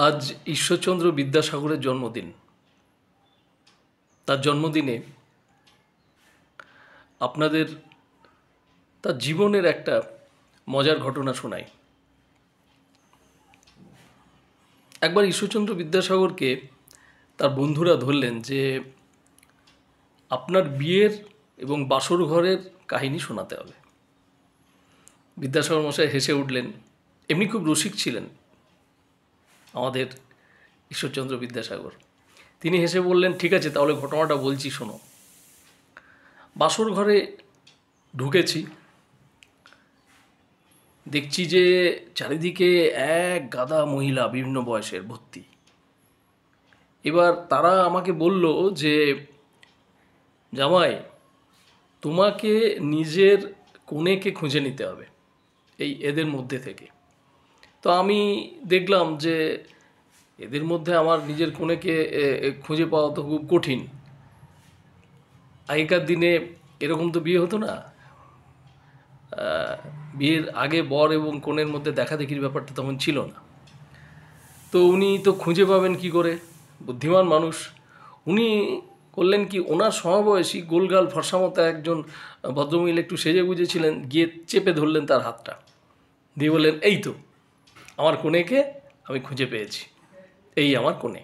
আজ ঈশ্বরচন্দ্র বিদ্যাসাগরের জন্মদিন। তার জন্মদিনে আপনাদের তার জীবনের একটা মজার ঘটনা শোনাই। একবার ঈশ্বরচন্দ্র বিদ্যাসাগরকে তার বন্ধুরা ধরলেন যে আপনার বিয়ের এবং বাসর ঘরের কাহিনী শোনাতে হবে। বিদ্যাসাগর মশাই হেসে উঠলেন। এমনি খুব রসিক ছিলেন আমাদের ঈশ্বরচন্দ্র বিদ্যাসাগর। তিনি হেসে বললেন, ঠিক আছে, তাহলে ঘটনাটা বলছি, শোনো। বাসর ঘরে ঢুকেছি, দেখছি যে চারিদিকে এক গাদা মহিলা বিভিন্ন বয়সের ভর্তি। এবার তারা আমাকে বলল যে জামাই, তোমাকে নিজের কনেকে খুঁজে নিতে হবে এদের মধ্যে থেকে। তো আমি দেখলাম যে এদের মধ্যে আমার নিজের কনেকে খুঁজে পাওয়া তো খুব কঠিন। আগেকার দিনে এরকম তো বিয়ে হতো না। বিয়ের আগে বর এবং কনের মধ্যে দেখাদেখির ব্যাপারটা তখন ছিল না। তো উনি তো খুঁজে পাবেন কি করে, বুদ্ধিমান মানুষ। উনি করলেন কি, ওনার সমবয়সী গোলগাল ফর্সা মতো একজন ভদ্রমহিলা একটু সেজে গুজেছিলেন, গিয়ে চেপে ধরলেন তার হাতটা, দিয়ে বললেন, এই তো আমার কনেকে আমি খুঁজে পেয়েছি, এই আমার কনে।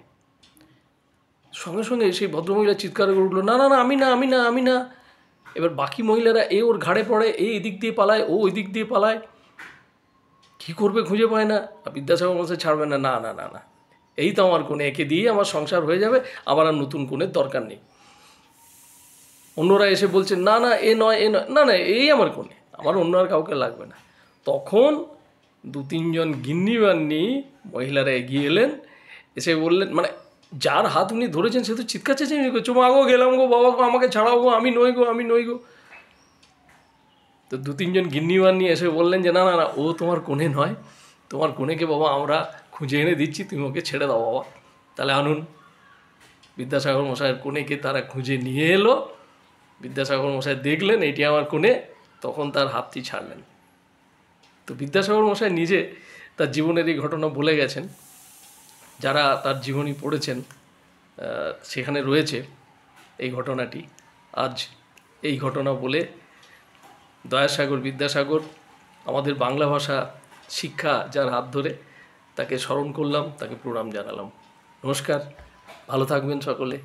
সঙ্গে সঙ্গে সেই ভদ্রমহিলা চিৎকার করে উঠলো, না না না, আমি না আমি না আমি না। এবার বাকি মহিলারা ওর ঘাড়ে পড়ে, এদিক দিয়ে পালায়, ও ওই দিক দিয়ে পালায়। কী করবে, খুঁজে পায় না। বিদ্যাসাগর মশাই ছাড়বেন না, না না না না, এই তো আমার কোণে, একে দিয়ে আমার সংসার হয়ে যাবে, আবার আর নতুন কোণের দরকার নেই। অন্যরা এসে বলছে, না না এ নয় এ নয়, না না এই আমার কোণে, আমার অন্য আর কাউকে লাগবে না। তখন দু তিনজন গিন্নিবান্নি মহিলারা এগিয়ে এলেন, এসে বললেন, মানে যার হাত উনি ধরেছেন সে তো চিৎকার চেঁচামেচি করছে, মা গো গেলাম গো, বাবা গো আমাকে ছাড়াও গো, আমি নই গো আমি নই গো। তো দু তিনজন গিন্নিবান্নি এসে বললেন যে না না না, ও তোমার কোণে নয়, তোমার কোণেকে বাবা আমরা খুঁজে এনে দিচ্ছি, তুমি ওকে ছেড়ে দাও বাবা। তাহলে আনুন। বিদ্যাসাগর মশাইয়ের কোণেকে তারা খুঁজে নিয়ে এলো। বিদ্যাসাগর মশাই দেখলেন এটি আমার কোণে, তখন তার হাতটি ছাড়লেন। তো বিদ্যাসাগর মশাই নিজে তার জীবনের এই ঘটনা বলে গেছেন। যারা তার জীবনী পড়েছেন সেখানে রয়েছে এই ঘটনাটি। আজ এই ঘটনা বলে দয়াসাগর বিদ্যাসাগর, আমাদের বাংলা ভাষা শিক্ষা যার হাত ধরে, তাকে স্মরণ করলাম, তাকে প্রণাম জানালাম। নমস্কার, ভালো থাকবেন সকলে।